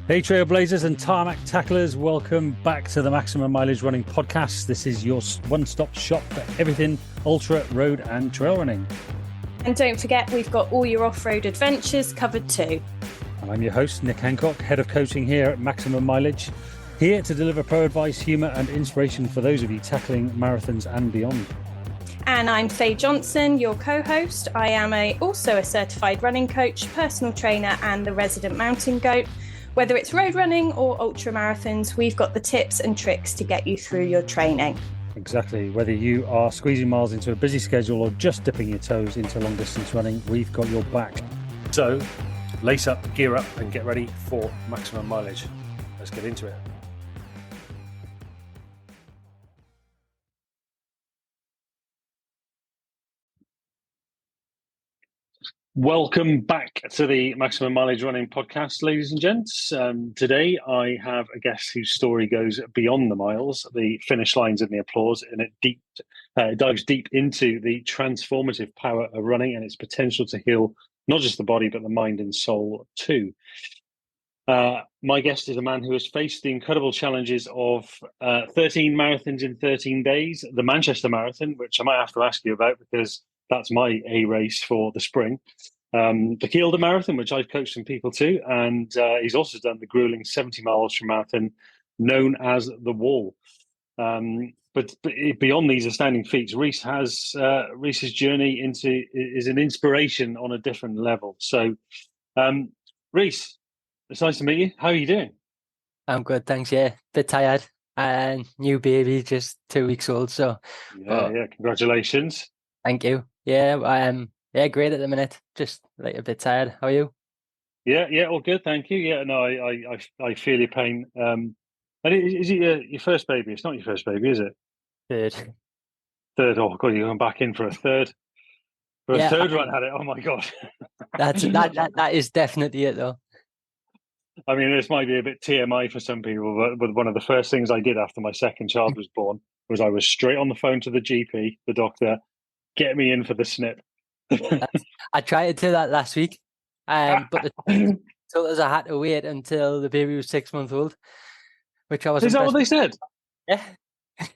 Hey Trailblazers and Tarmac Tacklers, welcome back to the Maximum Mileage Running Podcast. This is your one-stop shop for everything ultra, road and trail running. And don't forget, we've got all your off-road adventures covered too. And I'm your host, Nick Hancock, Head of Coaching here at Maximum Mileage, here to deliver pro advice, humour and inspiration for those of you tackling marathons and beyond. And I'm Faye Johnson, your co-host. I am also a certified running coach, personal trainer and the resident mountain goat. Whether it's road running or ultra marathons, we've got the tips and tricks to get you through your training. Exactly. Whether you are squeezing miles into a busy schedule or just dipping your toes into long distance running, we've got your back. So lace up, gear up and get ready for maximum mileage. Let's get into it. Welcome back to the Maximum Mileage Running Podcast, ladies and gents. Today I have a guest whose story goes beyond the miles, the finish lines and the applause, and it dives deep into the transformative power of running and its potential to heal not just the body, but the mind and soul too. My guest is a man who has faced the incredible challenges of 13 marathons in 13 days, the Manchester Marathon, which I might have to ask you about because that's my A race for the spring. The Kielder Marathon, which I've coached some people to, and he's also done the gruelling 70-mile ultra marathon known as the Wall. But beyond these astounding feats, Reece's journey is an inspiration on a different level. So, Rhys, it's nice to meet you. How are you doing? I'm good, thanks. Yeah, bit tired. And new baby, just 2 weeks old. So, yeah, congratulations. Thank you. Yeah, great at the minute. Just like a bit tired. How are you? Yeah, all good, thank you. Yeah, no, I feel your pain. And is it your first baby? It's not your first baby, is it? Third. Oh God, you're going back in for a third. Third run at it. Oh my God. That is definitely it, though. I mean, this might be a bit TMI for some people, but one of the first things I did after my second child was born was I was straight on the phone to the GP, the doctor, get me in for the snip. I tried to do that last week, but told us I had to wait until the baby was 6 months old, which I was. Is that what they said? Yeah.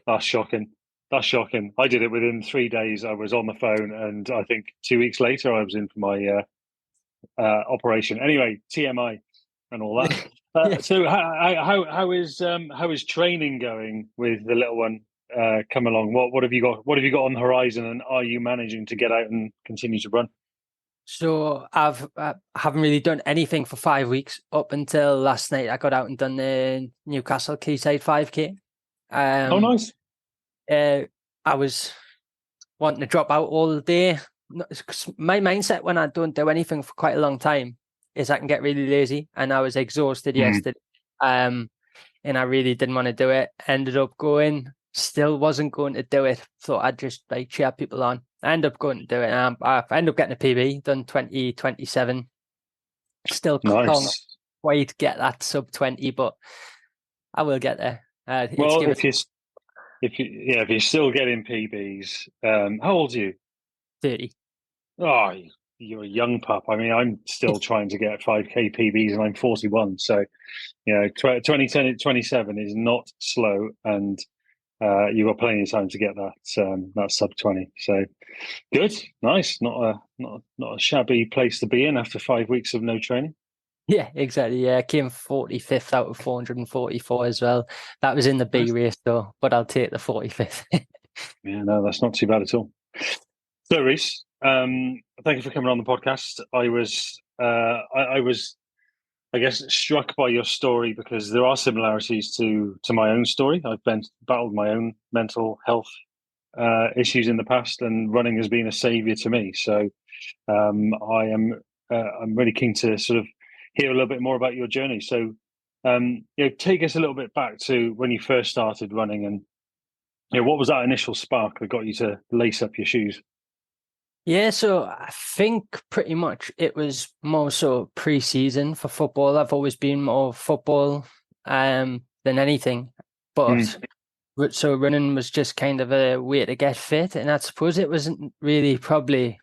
That's shocking. I did it within 3 days. I was on the phone, and I think 2 weeks later I was in for my operation. Anyway, TMI and all that. Yeah. So how is training going with the little one? Come along. What have you got? What have you got on the horizon? And are you managing to get out and continue to run? So I haven't really done anything for 5 weeks up until last night. I got out and done the Newcastle Quayside 5K. Oh, nice. I was wanting to drop out all day. My mindset when I don't do anything for quite a long time is I can get really lazy, and I was exhausted yesterday. And I really didn't want to do it. Ended up going. Still wasn't going to do it. Thought I'd just cheer people on. I ended up going to do it. And I ended up getting a PB, done 20:27. Still can't quite get that sub 20, but I will get there. Well, if you're still getting PBs, how old are you? 30. Oh, you're a young pup. I mean, I'm still trying to get 5K PBs, and I'm 41. So, 2027 is not slow, and you've got plenty of time to get that sub 20. So good, nice. Not a shabby place to be in after 5 weeks of no training. Yeah, exactly. Yeah, I came 45th out of 444 as well. That was in the B race though, but I'll take the 45th. Yeah, no, that's not too bad at all. So, Rhys, thank you for coming on the podcast. I was, I guess, struck by your story because there are similarities to my own story. I've battled my own mental health issues in the past, and running has been a savior to me. So I'm really keen to sort of hear a little bit more about your journey. So take us a little bit back to when you first started running, and what was that initial spark that got you to lace up your shoes? Yeah, so I think pretty much it was more so pre-season for football. I've always been more football than anything. But so running was just kind of a way to get fit. And I suppose it wasn't really probably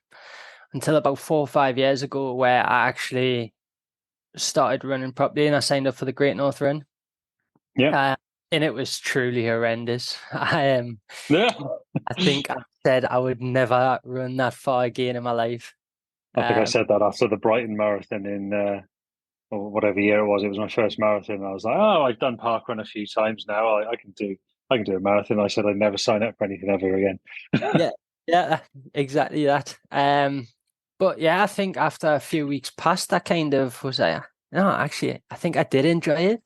until about 4 or 5 years ago where I actually started running properly, and I signed up for the Great North Run. Yeah. And it was truly horrendous. Yeah. I think I said I would never run that far again in my life. I think I said that after the Brighton Marathon in or whatever year it was. It was my first marathon. And I was like, oh, I've done parkrun a few times now. I can do a marathon. I said I'd never sign up for anything ever again. Yeah, exactly that. But yeah, I think after a few weeks past, I kind of was like, no, actually, I think I did enjoy it.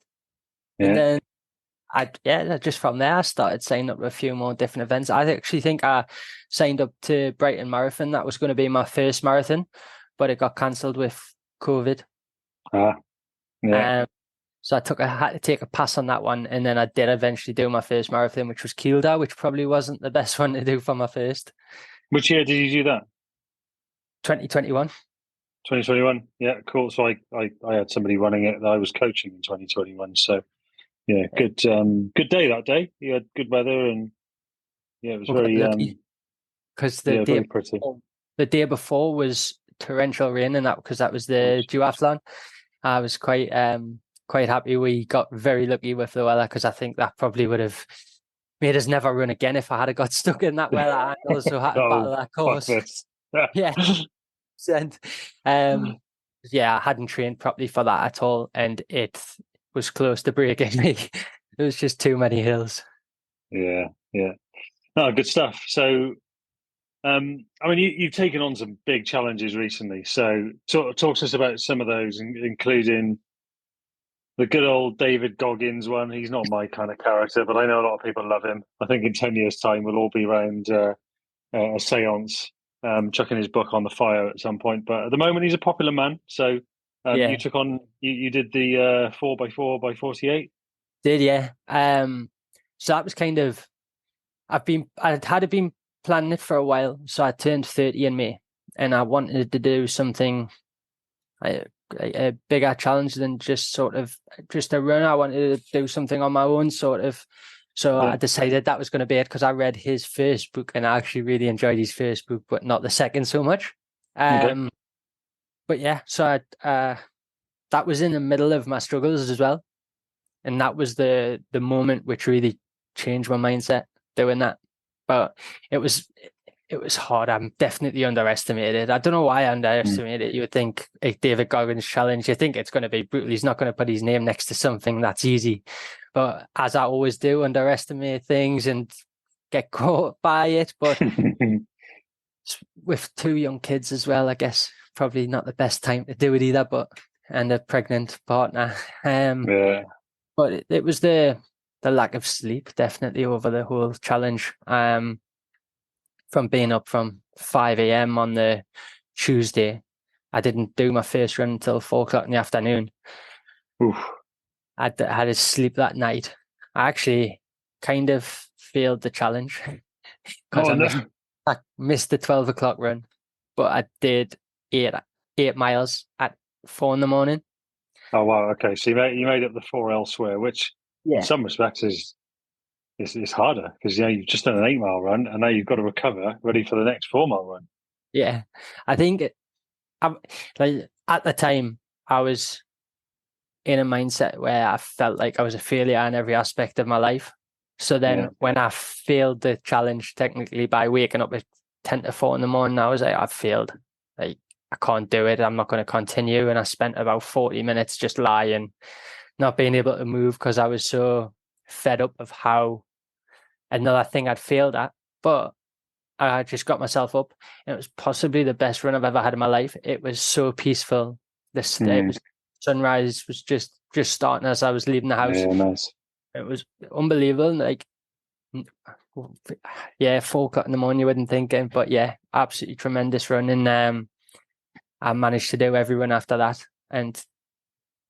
And then just from there, I started signing up to a few more different events. I actually think I signed up to Brighton Marathon. That was going to be my first marathon, but it got cancelled with COVID. Yeah. So I had to take a pass on that one, and then I did eventually do my first marathon, which was Kielder, which probably wasn't the best one to do for my first. Which year did you do that? 2021. 2021. Yeah, cool. So I had somebody running it that I was coaching in 2021. So yeah, good day that day. You had good weather, and yeah, it was very because very pretty. The day before was torrential rain, and that was the duathlon. I was quite happy we got very lucky with the weather, because I think that probably would have made us never run again if I had got stuck in that weather. I also had to battle that course. Yeah. And I hadn't trained properly for that at all, and it was close to breaking me. It was just too many hills. Yeah. Oh, good stuff. So, I mean, you've taken on some big challenges recently. So, talk to us about some of those, including the good old David Goggins one. He's not my kind of character, but I know a lot of people love him. I think in 10 years' time, we'll all be around a seance, chucking his book on the fire at some point. But at the moment, he's a popular man. So you took on, you did the 4x4 by 48. Did, yeah. So that was kind of, I'd been planning it for a while. So I turned 30 in May, and I wanted to do something, a bigger challenge than just a run. I wanted to do something on my own, sort of. So I decided that was going to be it, because I read his first book, and I actually really enjoyed his first book, but not the second so much. But yeah, so that was in the middle of my struggles as well, and that was the moment which really changed my mindset, doing that. But it was hard. I'm definitely underestimated. I don't know why I underestimated it. You would think a David Goggins challenge, you think it's going to be brutal. He's not going to put his name next to something that's easy. But as I always do, underestimate things and get caught by it. But with 2 young kids as well, I guess probably not the best time to do it either, and a pregnant partner. But it was the lack of sleep, definitely, over the whole challenge. From being up from 5 a.m. on the Tuesday, I didn't do my first run until 4 o'clock in the afternoon. Oof. I had to sleep that night. I actually kind of failed the challenge because I missed the 12 o'clock run, but I did 8 miles at 4 in the morning. Oh wow! Okay, so you made up the 4 elsewhere, which in some respects is harder, because you've just done an 8-mile run, and now you've got to recover, ready for the next 4-mile run. Yeah, I think at the time I was in a mindset where I felt like I was a failure in every aspect of my life. So then when I failed the challenge technically by waking up at 10 to 4 in the morning, I was like, I've failed. Like, I can't do it. I'm not going to continue. And I spent about 40 minutes just lying, not being able to move, because I was so fed up of how another thing I'd failed at. But I just got myself up, and it was possibly the best run I've ever had in my life. It was so peaceful. Sunrise was just starting as I was leaving the house. Yeah, nice. It was unbelievable. Like, 4 o'clock in the morning, you wouldn't think it, but yeah, absolutely tremendous run. And I managed to do every run after that, and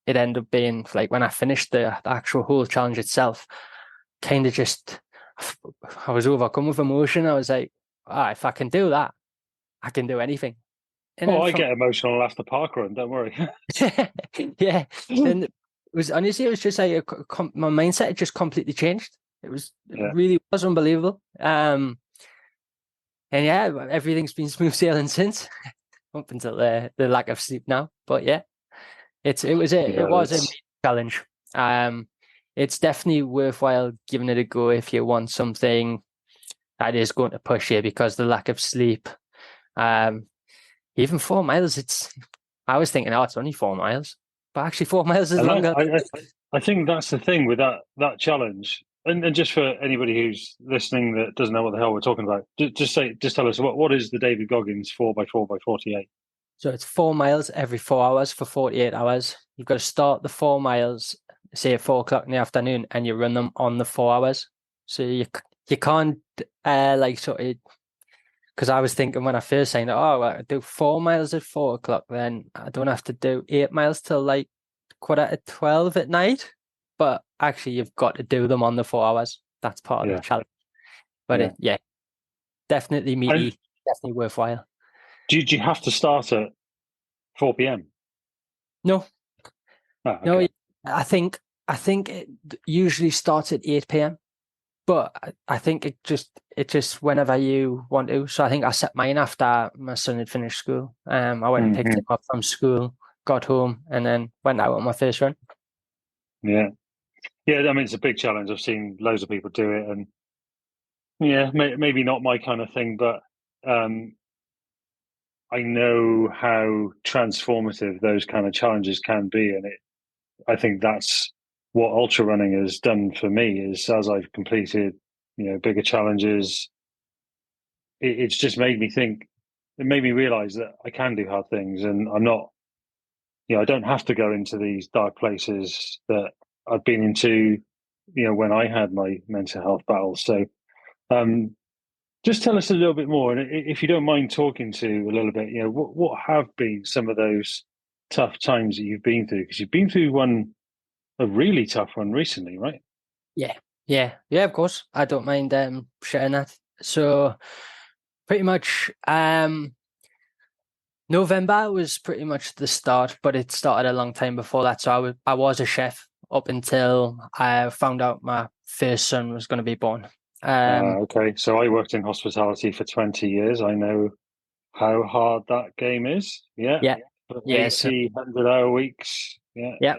it ended up being like, when I finished the actual whole challenge itself, kind of just, I was overcome with emotion. I was like, if I can do that, I can do anything. And I get emotional after parkrun, don't worry. Yeah. And it was just like my mindset had just completely changed. It really was unbelievable. And yeah, everything's been smooth sailing since, up until the lack of sleep now. But yeah, It was a challenge. It's definitely worthwhile giving it a go if you want something that is going to push you, because the lack of sleep. Even 4 miles, I was thinking, oh, it's only 4 miles, but actually 4 miles is longer. I think that's the thing with that challenge. And just for anybody who's listening that doesn't know what the hell we're talking about, just tell us what is the David Goggins 4x4x48? So it's 4 miles every 4 hours for 48 hours. You've got to start the 4 miles, say at 4 o'clock in the afternoon, and you run them on the 4 hours. So you can't because I was thinking when I first saying, oh, well, I do 4 miles at 4 o'clock, then I don't have to do 8 miles till like 11:15 at night. But actually, you've got to do them on the 4 hours. That's part of the challenge. But definitely meaty, definitely worthwhile. Do you have to start at 4 p.m.? No. Oh, okay. No, I think it usually starts at 8 p.m. But I think it just whenever you want to. So I think I set mine after my son had finished school. I went and picked him up from school, got home, and then went out on my first run. Yeah. I mean, it's a big challenge. I've seen loads of people do it, and maybe not my kind of thing, but I know how transformative those kind of challenges can be, and I think that's what ultra running has done for me. Is as I've completed, bigger challenges, it's just made me think. It made me realize that I can do hard things, and I'm not. I don't have to go into these dark places that I've been into, when I had my mental health battles. So, just tell us a little bit more, and if you don't mind talking to a little bit, what have been some of those tough times that you've been through? Because you've been through a really tough one recently, right? Yeah, of course. I don't mind sharing that. So pretty much November was pretty much the start, but it started a long time before that. So I was a chef up until I found out my first son was going to be born. Okay, so I worked in hospitality for 20 years. I know how hard that game is. Yeah. 80, 100-hour weeks. Yeah.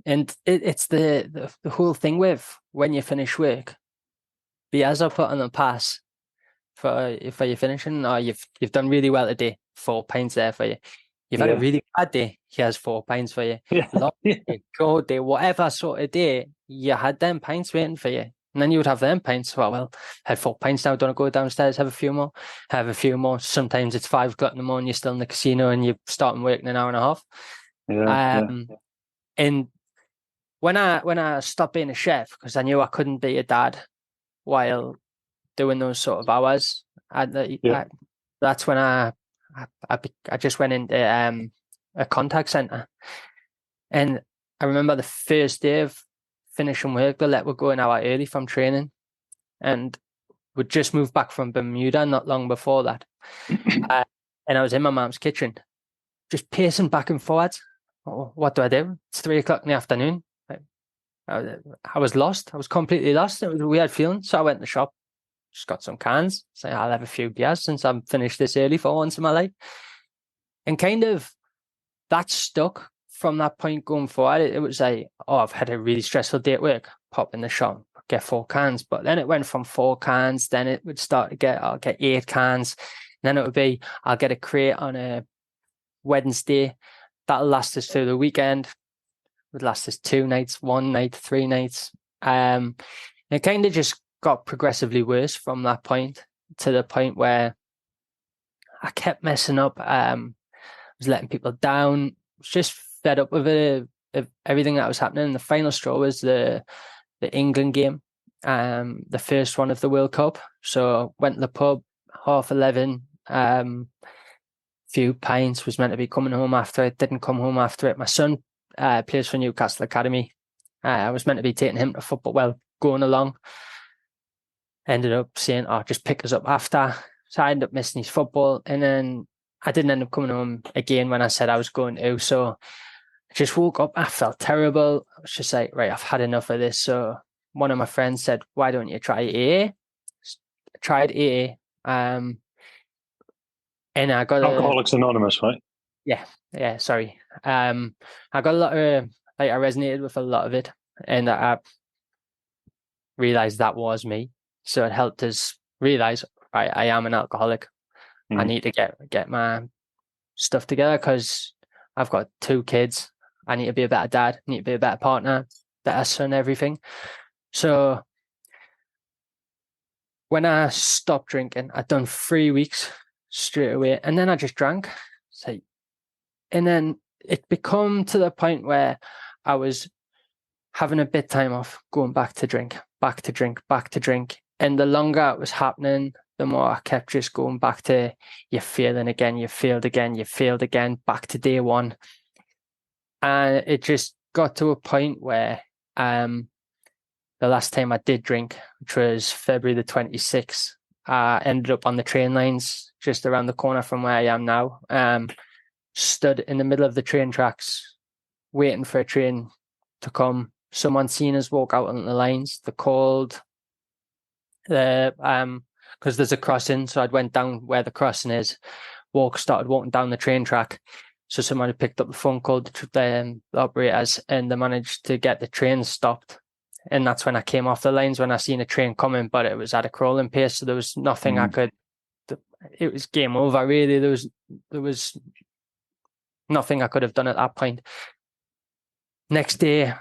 And it's the whole thing with when you finish work, because I put on the pass for your finishing, or you've done really well today, 4 pints there for you. You've had a really bad day, here's 4 pints for you. Long day, cold day, whatever sort of day, you had them pints waiting for you. And then you would have them pints. Well, had 4 pints now, don't go downstairs, have a few more. Sometimes it's 5 o'clock in the morning, you're still in the casino and you're starting work in an hour and a half. And when I stopped being a chef, because I knew I couldn't be a dad while doing those sort of hours, that's when I just went into a contact center. And I remember the first day of finishing work, they let me go an hour early from training, and we'd just moved back from Bermuda not long before that. And I was in my mom's kitchen, just pacing back and forwards. Oh, what do I do? It's 3 o'clock in the afternoon. I was lost. I was completely lost. It was a weird feeling. So I went in the shop, just got some cans. So I'll have a few beers since I'm finished this early for once in my life. And kind of that stuck from that point going forward. It was like, oh, I've had a really stressful day at work. Pop in the shop, get 4 cans. But then it went from 4 cans. Then it would start to I'll get 8 cans. And then it would be, I'll get a crate on a Wednesday. That'll last us through the weekend. Would last us 2 nights, 1 night, 3 nights. It kind of just got progressively worse from that point, to the point where I kept messing up. I was letting people down. Was just fed up with it, of everything that was happening. And the final straw was the England game, the first one of the World Cup. So went to the pub, 11:30. Few pints, was meant to be coming home after it, didn't come home after it. My son plays for Newcastle Academy. I was meant to be taking him to football, going along. Ended up saying, just pick us up after. So I ended up missing his football, and then I didn't end up coming home again when I said I was going to. So I just woke up, I felt terrible. I was just like, right, I've had enough of this. So one of my friends said, why don't you try AA? I tried AA. And I got Alcoholics Anonymous, right? Yeah, sorry. I got a lot of, like, I resonated with a lot of it, and I realized that was me. So it helped us realize, right, I am an alcoholic. I need to get my stuff together because I've got 2 kids. I need to be a better dad, need to be a better partner, better son, everything. So when I stopped drinking, I'd done 3 weeks straight away, and then I just drank. So, and then it become to the point where I was having a bit time off, going back to drink, back to drink, back to drink. And the longer it was happening, the more I kept just going back to, you're failing again, you failed again, you failed again, back to day one. And it just got to a point where the last time I did drink, which was February the 26th, I ended up on the train lines just around the corner from where I am now. Stood in the middle of the train tracks, waiting for a train to come. Someone seen us walk out on the lines. They called because there's a crossing, so I'd went down where the crossing is, started walking down the train track. So someone had picked up the phone, called the operators, and they managed to get the train stopped. And that's when I came off the lines, when I seen a train coming, but it was at a crawling pace, so there was nothing I could. It was game over, really. There was nothing I could have done at that point. Next day,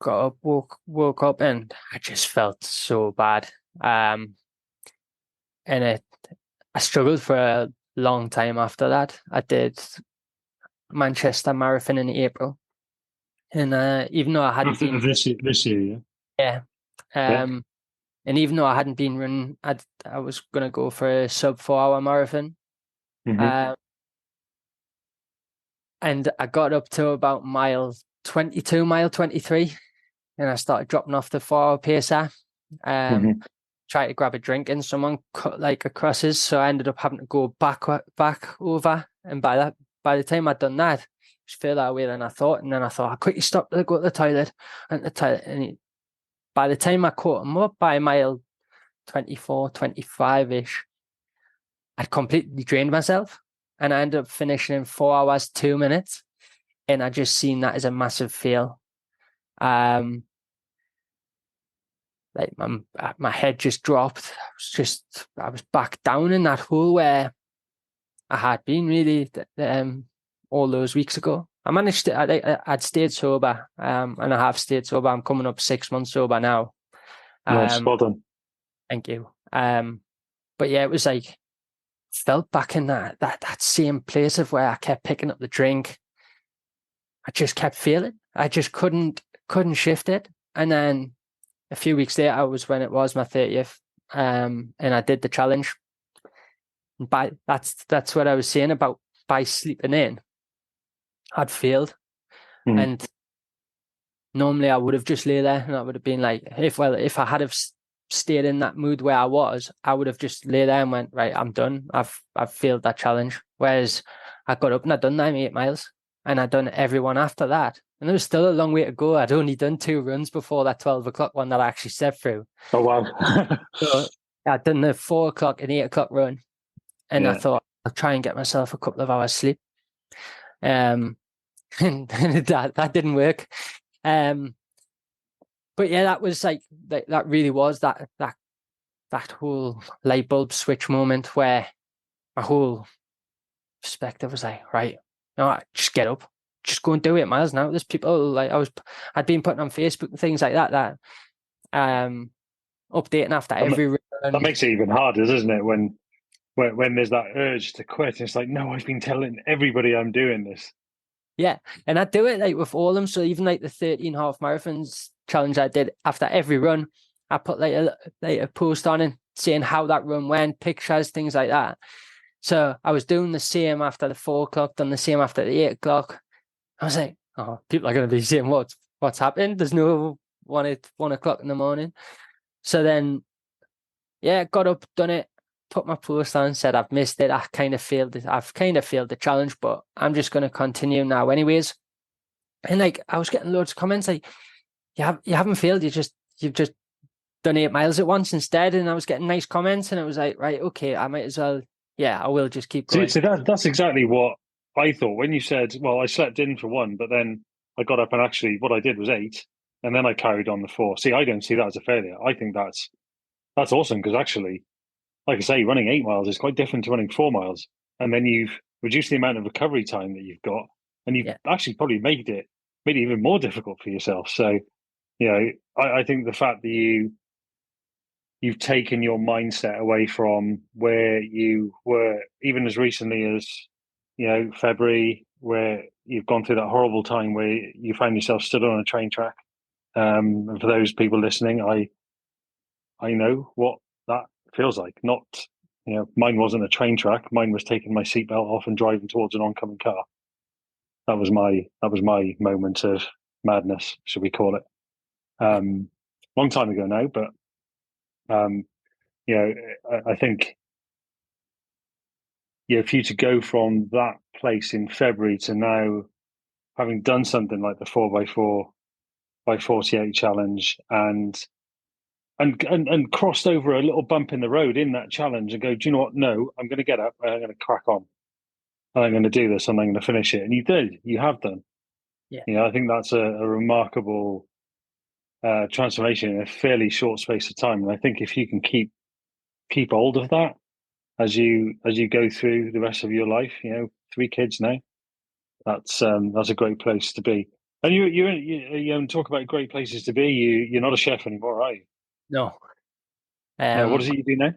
got up, woke up, and I just felt so bad. And I struggled for a long time after that. I did Manchester Marathon in April, and even though I hadn't been this year, yeah. And even though I hadn't been running, I was gonna go for a sub 4-hour marathon. And I got up to about mile 22, mile 23, and I started dropping off the 4-hour pacer. Tried to grab a drink, and someone cut like across us, so I ended up having to go back over. And by the time I'd done that, it was further away than I thought. And then I thought, I quickly stopped to go to the toilet, and by the time I caught him up by mile 24, 25-ish, I'd completely drained myself, and I ended up finishing in 4 hours, 2 minutes. And I just seen that as a massive fail. Like my head just dropped. I was back down in that hole where I had been really all those weeks ago. I managed to, I'd stayed sober, and I have stayed sober. I'm coming up 6 months sober now. Nice, well done. Thank you. But yeah, it was like, felt back in that same place of where I kept picking up the drink. I just kept failing. I just couldn't shift it. And then a few weeks later was when it was my 30th, and I did the challenge. That's what I was saying about, by sleeping in, I'd failed. And normally I would have just lay there, and I would have been like, if I had have stayed in that mood where I was, I would have just lay there and went, right, I'm done. I've failed that challenge. Whereas I got up and I'd done 98 miles, and I'd done every one after that. And there was still a long way to go. I'd only done 2 runs before that 12 o'clock one that I actually stepped through. Oh, wow. So I'd done the 4 o'clock and 8 o'clock run. And I thought, I'll try and get myself a couple of hours sleep. And that didn't work. But yeah, that was like, that really was that whole light bulb switch moment where my whole perspective was like, right, no, just get up, just go and do 8 miles now. There's people like I'd been putting on Facebook and things like that updating after every run. That makes it even harder, doesn't it? When there's that urge to quit, it's like, no, I've been telling everybody I'm doing this. Yeah, and I do it like with all of them. So even like the 13 half marathons challenge I did, after every run, I put like a post on it saying how that run went, pictures, things like that. So I was doing the same after the 4 o'clock, done the same after the 8 o'clock. I was like, oh, people are going to be saying what's happened. There's no 1 o'clock in the morning. So then, yeah, got up, done it, put my post on, said I've missed it. I've kind of failed the challenge, but I'm just going to continue now anyways. And like, I was getting loads of comments like, you haven't failed. You've just done 8 miles at once instead. And I was getting nice comments, and it was like, right, okay, I might as well. Yeah, I will just keep going. So that's exactly what I thought when you said, well, I slept in for one, but then I got up and actually what I did was 8, and then I carried on the 4. See, I don't see that as a failure. I think that's awesome because actually, like I say, running 8 miles is quite different to running 4 miles, and then you've reduced the amount of recovery time that you've got, and you've Yeah. actually probably made it even more difficult for yourself. So, I think the fact that you've taken your mindset away from where you were even as recently as February, where you've gone through that horrible time where you found yourself stood on a train track. And for those people listening, I know what that feels like. Not, mine wasn't a train track. Mine was taking my seatbelt off and driving towards an oncoming car. That was my moment of madness, should we call it? Long time ago now, but I think for you to go from that place in February to now having done something like the 4x4 by 48 challenge and crossed over a little bump in the road in that challenge and go, do you know what? No, I'm going to get up and I'm going to crack on and I'm going to do this and I'm going to finish it. And you have done. Yeah. I think that's a remarkable transformation in a fairly short space of time. And I think if you can keep hold of that as you go through the rest of your life, 3 kids now, that's a great place to be. And you talk about great places to be. You're not a chef anymore, are you? No. No. What is it you do now?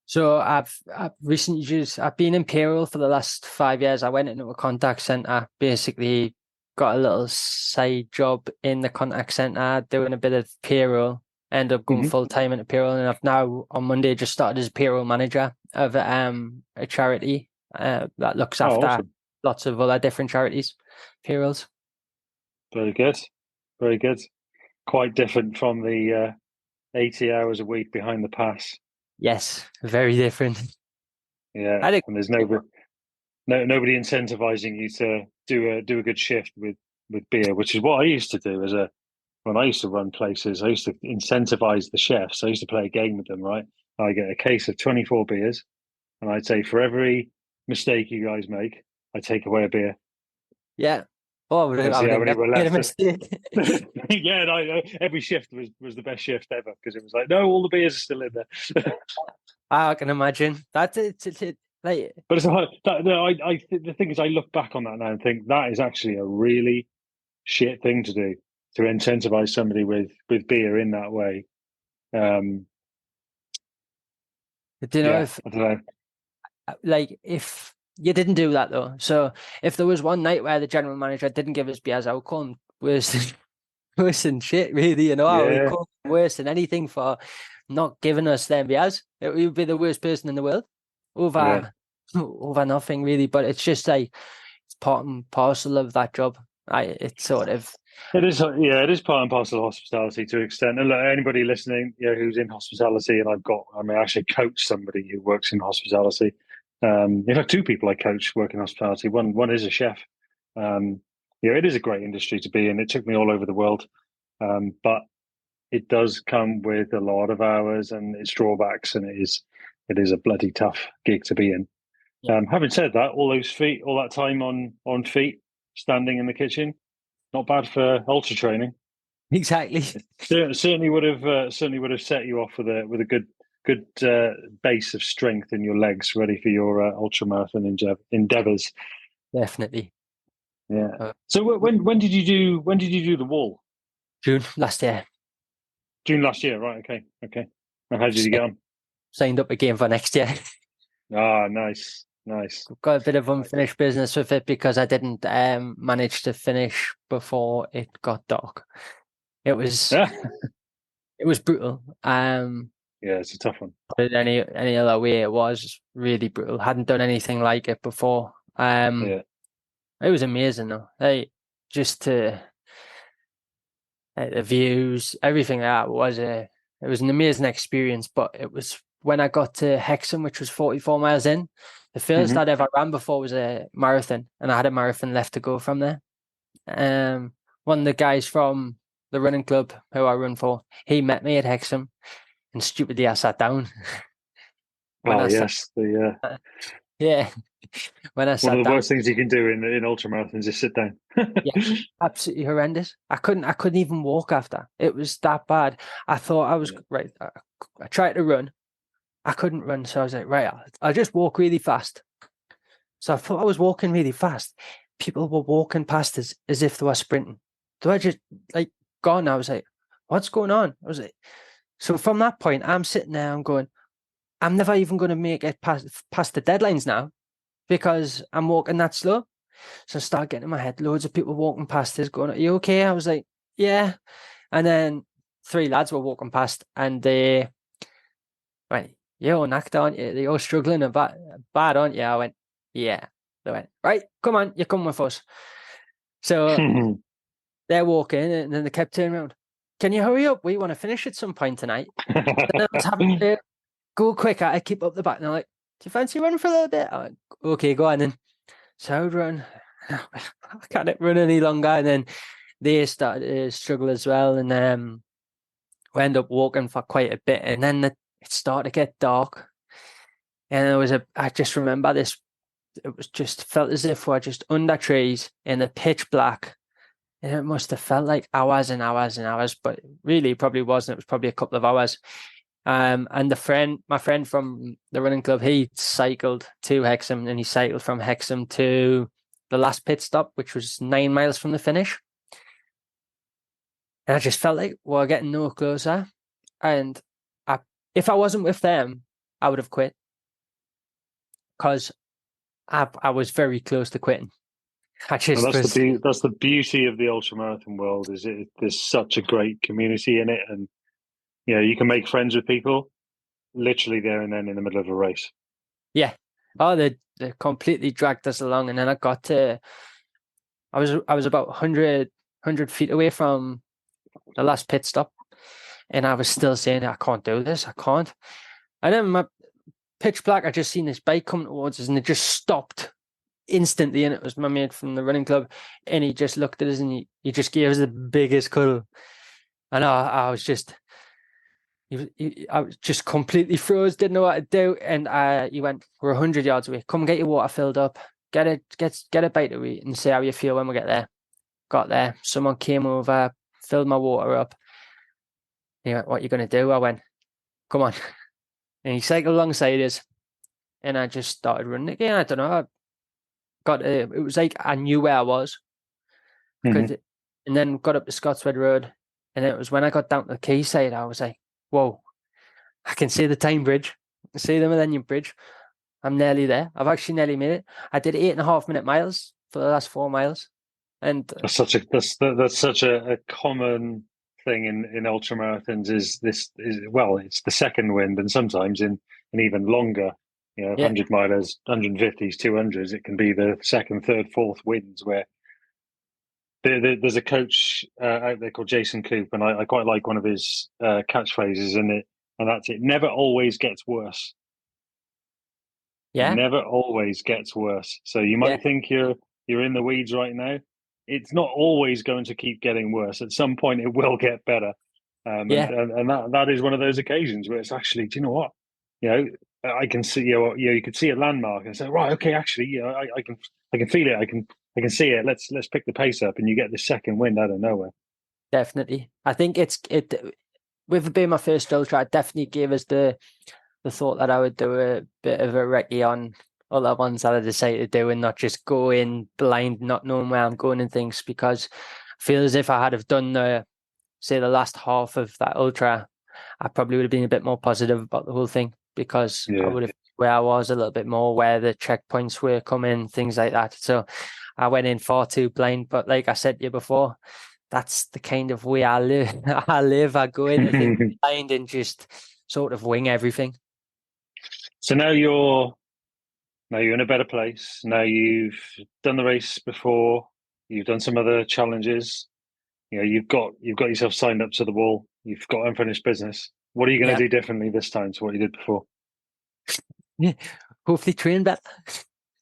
So I've recently I've been in payroll for the last 5 years. I went into a contact center, basically got a little side job in the contact center doing a bit of payroll. Ended up going full time into payroll, and I've now on Monday just started as a payroll manager of a charity that looks after awesome. lots of other different charities payrolls. Very good, very good. Quite different from the 80 hours a week behind the pass. Yes, very different. Yeah, I think, and there's nobody incentivizing you to do a good shift with beer, which is what I used to do when I used to run places. I used to incentivize the chefs. I used to play a game with them. Right, I get a case of 24 beers, and I'd say for every mistake you guys make, I take away a beer. yeah. Oh, I would have never made a mistake. Yeah, and every shift was the best shift ever because it was like, no, all the beers are still in there. I can imagine that. Like, but it's the thing is, I look back on that now and think that is actually a really shit thing to do, to incentivize somebody with beer in that way. do you know I don't know. Like if you didn't do that though, so if there was one night where the general manager didn't give us beers, I would call him worse than shit, really. I would call him worse than anything for not giving us them beers. It would be the worst person in the world over nothing, really. But it's just like it's part and parcel of that job. It's sort of. It is, it is part and parcel of hospitality to an extent. And look, anybody listening, who's in hospitality, and I actually coach somebody who works in hospitality. In fact, 2 people I coach work in hospitality. One is a chef. It is a great industry to be in. It took me all over the world, but it does come with a lot of hours and its drawbacks, and it is a bloody tough gig to be in. Yeah. Having said that, all that time on feet, standing in the kitchen, not bad for ultra training. Exactly. Certainly would have set you off with a good base of strength in your legs, ready for your ultra marathon endeavors. Definitely. Yeah. So when did you do the wall? June last year. June last year, right? Okay. And how did you get on? Signed up again for next year. Nice. I've got a bit of unfinished business with it because I didn't manage to finish before it got dark. It was it was brutal. It's a tough one. But any other way, it was really brutal. Hadn't done anything like it before. It was amazing though. Just to the views, everything it was an amazing experience. But it was when I got to Hexham, which was 44 miles in. The furthest I'd ever ran before was a marathon, and I had a marathon left to go from there. One of the guys from the running club who I run for, he met me at Hexham, and stupidly I sat down. The Yeah. When I One sat of the down, worst things you can do in ultra marathons is sit down. yeah, absolutely horrendous. I couldn't even walk after. It was that bad. I thought I was Yeah. right. I tried to run. I couldn't run, so I was like, right, I'll just walk really fast. So I thought I was walking really fast. People were walking past as if they were sprinting. So I just like gone. I was like, what's going on? I was like, so from that point, I'm sitting there. I'm going, I'm never even going to make it past the deadlines now because I'm walking that slow. So I start getting in my head. Loads of people walking past us, going, "Are you okay?" I was like, "Yeah." And then 3 lads were walking past, and they went, "You're knacked, aren't you? You're struggling a bad, aren't you?" I went, "Yeah." They went, "Right, come on, you come with us." So they're walking, and then they kept turning around. Can you hurry up? We want to finish at some point tonight. Then I was having to go quicker. I keep up the back, and they're like, "Do you fancy running for a little bit?" I went, "Okay, go on then." So I would run. I can't run any longer, and then they started to struggle as well, and we ended up walking for quite a bit, and then it started to get dark, and I just remember this. It was just felt as if we're just under trees in the pitch black, and it must have felt like hours and hours and hours, but really probably wasn't. It was probably a couple of hours. And my friend from the running club, he cycled to Hexham, and he cycled from Hexham to the last pit stop, which was 9 miles from the finish. And I just felt like we're getting no closer. And if I wasn't with them, I would have quit because I was very close to quitting. I And just was, that's the beauty of the ultramarathon world is there's such a great community in it, and you can make friends with people literally there and then in the middle of a race. yeah. Oh, they completely dragged us along, and then I was about 100 feet away from the last pit stop, and I was still saying, I can't do this, I can't. And then my pitch black, I just seen this bike coming towards us, and it just stopped instantly, and it was my mate from the running club, and he just looked at us, and he just gave us the biggest cuddle. And I was just, I was just completely froze, didn't know what to do. And he went, "We're 100 yards away. Come get your water filled up. Get a bite to eat, and see how you feel when we get there." Got there, someone came over, filled my water up. He went, "What are you going to do?" I went, "Come on." And he cycled alongside us, and I just started running again. I don't know. It was like I knew where I was. Mm-hmm. And then got up to Scotswed Road, and it was when I got down to the quayside, I was like, "Whoa, I can see the Tyne Bridge. I can see the Millennium Bridge. I'm nearly there. I've actually nearly made it. I did 8.5 minute miles for the last 4 miles." And That's such a common thing in ultra marathons. It's the second wind, and sometimes in even longer, yeah, 100 milers, 150s, 200s, it can be the second, third, fourth winds where there's a coach out there called Jason Coop, and I quite like one of his catchphrases, and that's it. Never always gets worse. yeah, Never always gets worse. So you yeah, might think you're in the weeds right now. It's not always going to keep getting worse. At some point, it will get better. yeah, And that is one of those occasions where it's actually, do you know what? I can see you could see a landmark and say, right, okay, actually, I can feel it. I can see it. Let's pick the pace up, and you get the second wind out of nowhere. definitely. I think it with it being my first ultra, it definitely gave us the thought that I would do a bit of a recce on other ones that I decided to do and not just go in blind, not knowing where I'm going and things, because I feel as if I had have done the last half of that ultra, I probably would have been a bit more positive about the whole thing because I Yeah. would have where I was a little bit more, where the checkpoints were coming, things like that. So I went in far too blind. But like I said to you before, that's the kind of way I live. I go into things blind and just sort of wing everything. So now you're in a better place. Now you've done the race before. You've done some other challenges. You've got yourself signed up to the wall. You've got unfinished business. What are you going Yeah. to do differently this time to what you did before? Hopefully train better.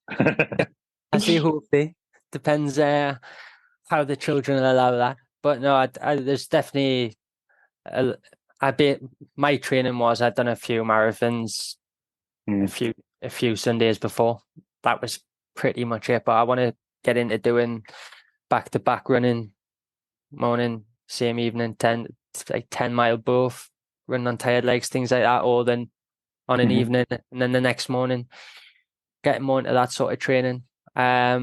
I say hopefully. Depends how the children allow that. But no, there's definitely a, I bet my training was I'd done a few marathons, a Mm. few a few Sundays before. That was pretty much it. But I want to get into doing back-to-back running, morning, same evening, 10-mile both, running on tired legs, things like that, or then on an evening, and then the next morning, getting more into that sort of training. I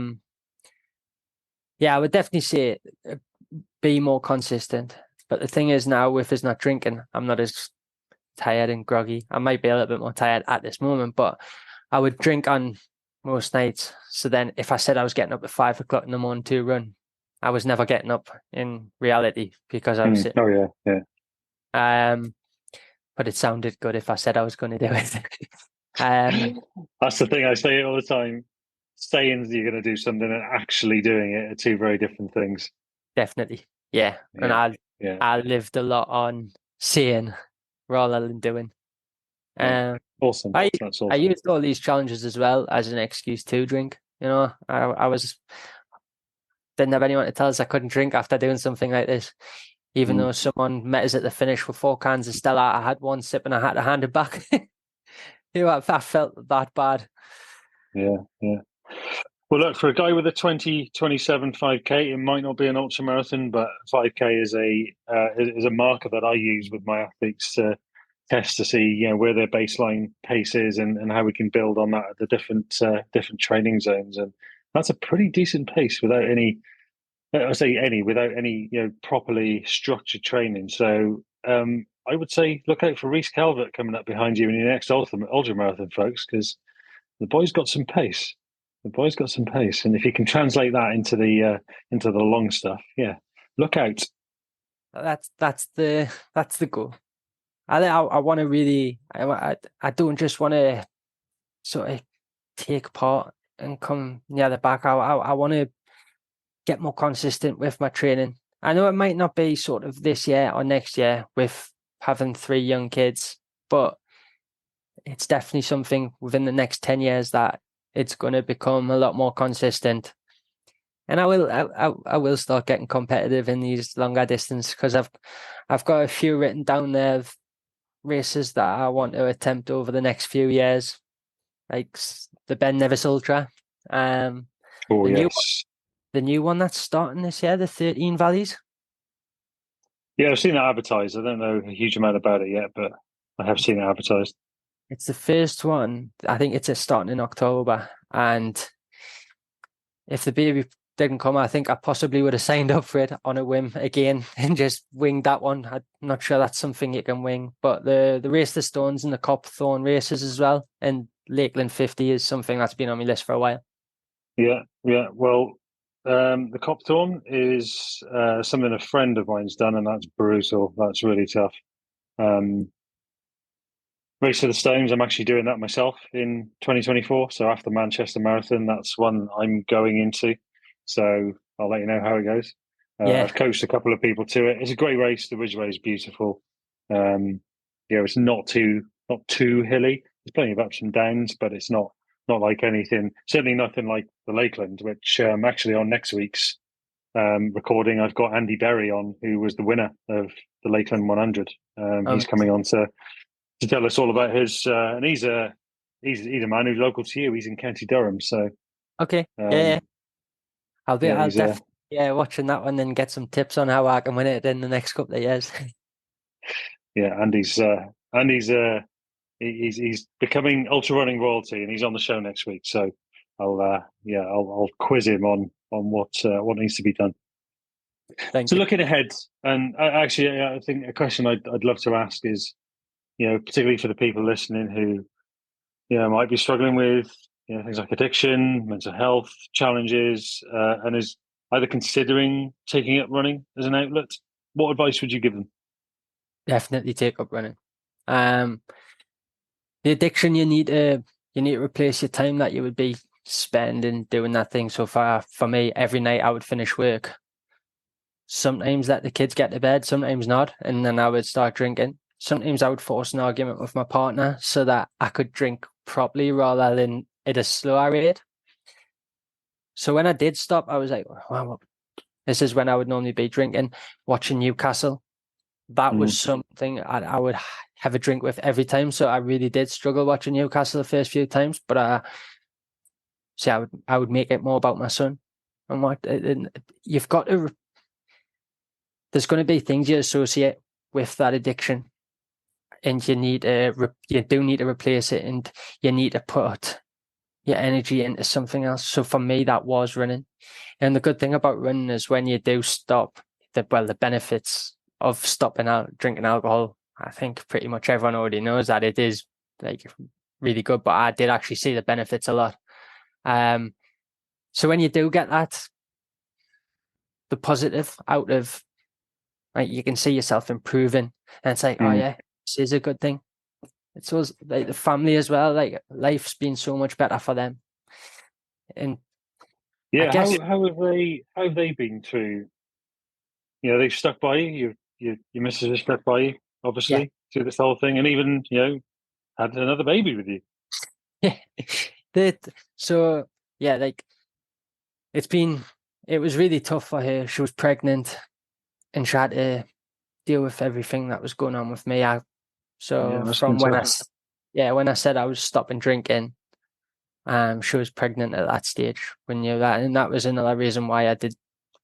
would definitely say be more consistent. But the thing is now, with us not drinking, I'm not as tired and groggy. I might be a little bit more tired at this moment, but I would drink on most nights. So then if I said I was getting up at 5 o'clock in the morning to run, I was never getting up in reality because I was sitting. Oh, yeah. But it sounded good if I said I was going to do it. That's the thing I say all the time. Saying you're going to do something and actually doing it are two very different things. Definitely. Yeah. And I lived a lot on saying rather than doing. Awesome. That's awesome. I used all these challenges as well as an excuse to drink. You know, I didn't have anyone to tell us I couldn't drink after doing something like this. Even though someone met us at the finish with 4 cans of Stella, I had one sip and I had to hand it back. I felt that bad. Yeah. Well, look, for a guy with a 2027 5K, it might not be an ultra marathon, but 5K is a marker that I use with my athletes to test to see, where their baseline pace is and how we can build on that at the different training zones. And that's a pretty decent pace without any properly structured training. So I would say look out for Reece Calvert coming up behind you in your next ultra marathon, folks, because the boy's got some pace. And if you can translate that into the long stuff, look out. That's the goal. I want to really. I don't just want to sort of take part and come near the back. I want to get more consistent with my training. I know it might not be sort of this year or next year with having 3 young kids, but it's definitely something within the next 10 years that it's going to become a lot more consistent. And I will start getting competitive in these longer distance because I've got a few written down there of races that I want to attempt over the next few years, like the Ben Nevis Ultra. The new one that's starting this year, the 13 Valleys. Yeah, I've seen it advertised. I don't know a huge amount about it yet, but I have seen it advertised. It's the first one. I think it's starting in October. And if the baby didn't come, I think I possibly would have signed up for it on a whim again and just winged that one. I'm not sure that's something you can wing. But the Race the Stones and the Copthorne races as well. And Lakeland 50 is something that's been on my list for a while. Yeah. Well, the Copthorne is something a friend of mine's done, and that's brutal. That's really tough. Race of the Stones, I'm actually doing that myself in 2024. So after Manchester Marathon, that's one I'm going into. So I'll let you know how it goes. I've coached a couple of people to it. It's a great race. The Ridgeway is beautiful. It's not too hilly. There's plenty of ups and downs, but it's not like anything. Certainly nothing like the Lakeland, which actually on next week's recording, I've got Andy Berry on, who was the winner of the Lakeland 100. He's coming on to tell us all about his. And he's a man who's local to you. He's in County Durham. So okay, I'll definitely watching that one and get some tips on how I can win it in the next couple of years. Yeah, Andy's he's becoming ultra running royalty, and he's on the show next week. So I'll quiz him on what needs to be done. Thank you. Looking ahead, and I think a question I'd love to ask is, particularly for the people listening who, might be struggling with things like addiction, mental health challenges, and is either considering taking up running as an outlet. What advice would you give them? Definitely take up running. The addiction, you need to replace your time that you would be spending doing that thing. So for me, every night I would finish work. Sometimes let the kids get to bed, sometimes not, and then I would start drinking. Sometimes I would force an argument with my partner so that I could drink properly rather than at a slower rate. So when I did stop, I was like, wow, this is when I would normally be drinking, watching Newcastle. That was something I would have a drink with every time. So I really did struggle watching Newcastle the first few times, but I would make it more about my son and you've got to. There's going to be things you associate with that addiction, and you do need to replace it, and you need to put your energy into something else. So for me, that was running. And the good thing about running is when you do stop, the benefits of stopping out drinking alcohol, I think pretty much everyone already knows that it is like really good, but I did actually see the benefits a lot. So when you do get the positive out of, like, you can see yourself improving, and it's like, oh yeah, this is a good thing. It's also like the family as well, like life's been so much better for them. And yeah, I guess, how have they been through? You know, they've stuck by you. Your missus has stuck by you, obviously, through this whole thing, and even, you know, had another baby with you. Yeah. So yeah, like it was really tough for her. She was pregnant and she had to deal with everything that was going on with me. From when when I said I was stopping drinking, she was pregnant at that stage. We knew that, and that was another reason why I did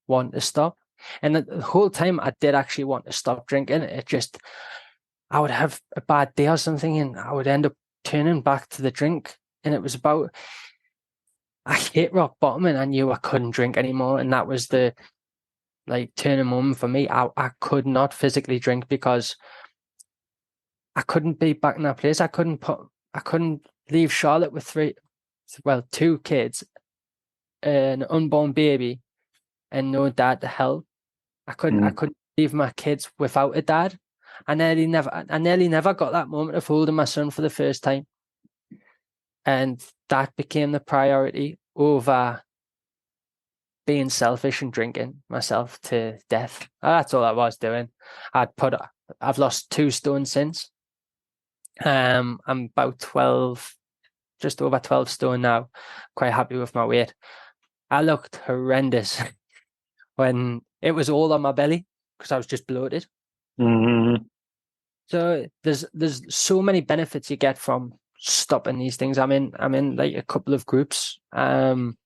want to stop. And the whole time I did actually want to stop drinking. It just, I would have a bad day or something, and I would end up turning back to the drink. And it was about, I hit rock bottom, and I knew I couldn't drink anymore. And that was the turning moment for me. I could not physically drink because I couldn't be back in that place. I couldn't leave Charlotte with two kids, an unborn baby, and no dad to help. I couldn't leave my kids without a dad. I nearly never got that moment of holding my son for the first time. And that became the priority over being selfish and drinking myself to death. That's all I was doing. I've lost 2 stone since. I'm about 12, just over 12 stone now. Quite happy with my weight. I looked horrendous when it was all on my belly because I was just bloated. Mm-hmm. So there's so many benefits you get from stopping these things. I'm in like a couple of groups of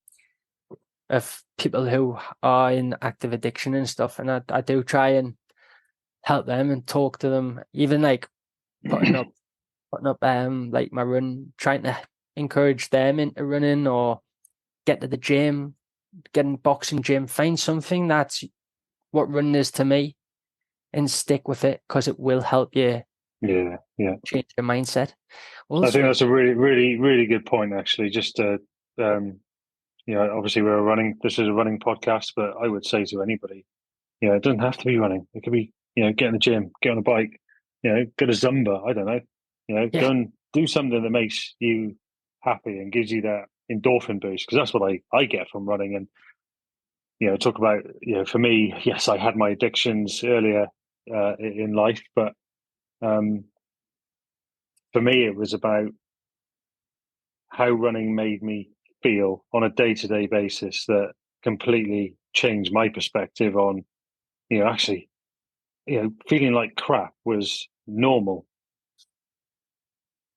people who are in active addiction and stuff, and I do try and help them and talk to them, even like putting up like my run, trying to encourage them into running or get to the gym, get in boxing gym, find something that's what running is to me and stick with it because it will help you change your mindset. Also, I think that's a really, really, really good point, actually. Just to, you know, obviously this is a running podcast, but I would say to anybody, you know, it doesn't have to be running. It could be, you know, get in the gym, get on a bike, you know, go to Zumba. I don't know, you know, go and do something that makes you happy and gives you that endorphin boost, because that's what I get from running. And, you know, talk about, you know, for me, yes, I had my addictions earlier in life, but for me, it was about how running made me feel on a day-to-day basis that completely changed my perspective on, you know, actually, you know, feeling like crap was normal,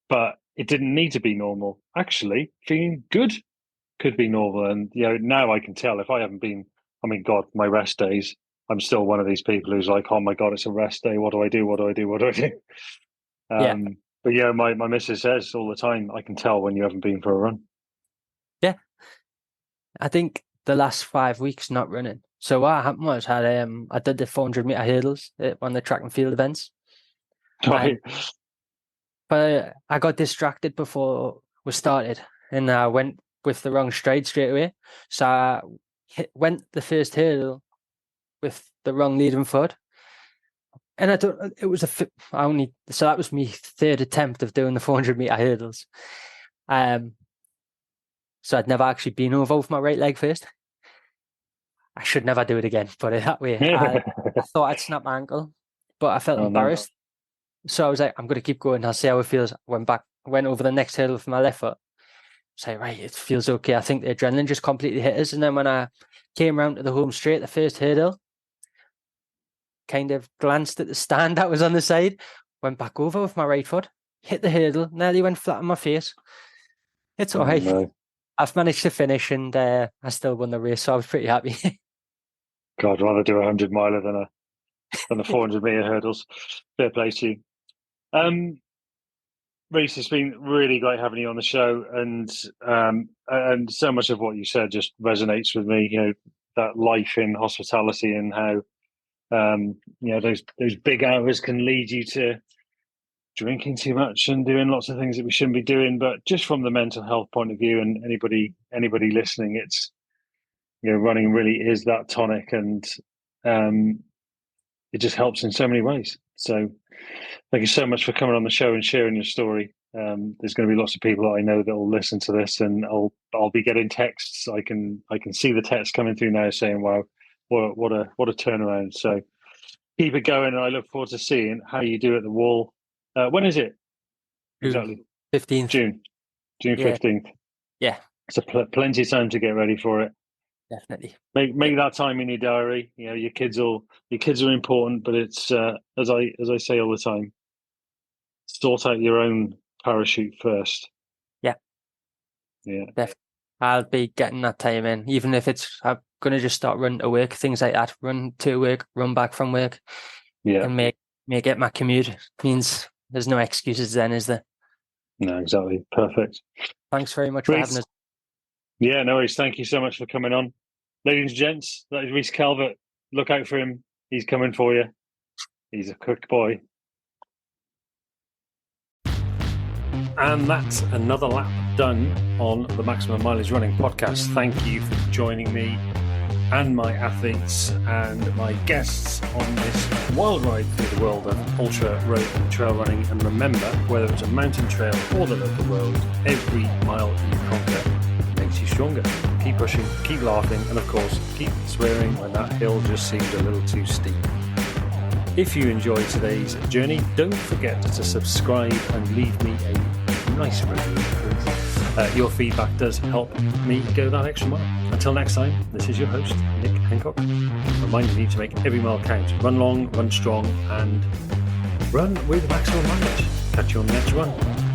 but it didn't need to be normal. Actually, feeling good could be normal. And, you know, now I can tell if I haven't been, I mean, God, my rest days, I'm still one of these people who's like, oh my God, it's a rest day. What do I do? What do I do? What do I do? But yeah, my missus says all the time, I can tell when you haven't been for a run. Yeah. I think the last 5 weeks not running. So what happened was I did the 400-meter hurdles on the track and field events. Right. But I got distracted before we started and I went with the wrong stride straight away. So I went the first hurdle with the wrong leading foot. And it was so that was my 3rd attempt of doing the 400-meter hurdles. So I'd never actually been over with my right leg first. I should never do it again, put it that way. I thought I'd snap my ankle, but I felt embarrassed. No. So I was like, I'm going to keep going. I'll see how it feels. Went over the next hurdle for my left foot. Say, right, it feels okay. I think the adrenaline just completely hit us. And then when I came around to the home straight, the first hurdle, kind of glanced at the stand that was on the side, went back over with my right foot, hit the hurdle, nearly went flat on my face. It's all right. No. I've managed to finish, and I still won the race, so I was pretty happy. God, I'd rather do a 100-miler than a 400-meter hurdles. Fair play to you. Reece, it's been really great having you on the show, and so much of what you said just resonates with me. You know, that life in hospitality and how those big hours can lead you to drinking too much and doing lots of things that we shouldn't be doing. But just from the mental health point of view, and anybody listening, it's, you know, running really is that tonic, and it just helps in so many ways. So thank you so much for coming on the show and sharing your story. There's going to be lots of people that I know that will listen to this, and I'll be getting texts. I can see the texts coming through now saying, "Wow, what a turnaround!" So keep it going, and I look forward to seeing how you do at the wall. When is it? Exactly. 15th. June 15th. Yeah. So plenty of time to get ready for it. Definitely. Make that time in your diary. You know, your kids are important, but it's as I say all the time, sort out your own parachute first. Yeah. Definitely. I'll be getting that time in, even if I'm gonna just start running to work, things like that. Run to work, run back from work. Yeah. And make it my commute. Means there's no excuses then, is there? No, exactly. Perfect. Thanks very much for having us. Yeah, no worries. Thank you so much for coming on. Ladies and gents, that is Reece Calvert. Look out for him. He's coming for you. He's a quick boy. And that's another lap done on the Maximum Mileage Running podcast. Thank you for joining me and my athletes and my guests on this wild ride through the world of ultra, road and trail running. And remember, whether it's a mountain trail or the local road, every mile you conquer makes you stronger. Keep pushing, keep laughing, and of course, keep swearing when that hill just seems a little too steep. If you enjoyed today's journey, don't forget to subscribe and leave me a nice review. Your feedback does help me go that extra mile. Until next time, this is your host, Nick Hancock, reminding you to make every mile count. Run long, run strong, and run with maximum mileage. Catch you on the next run.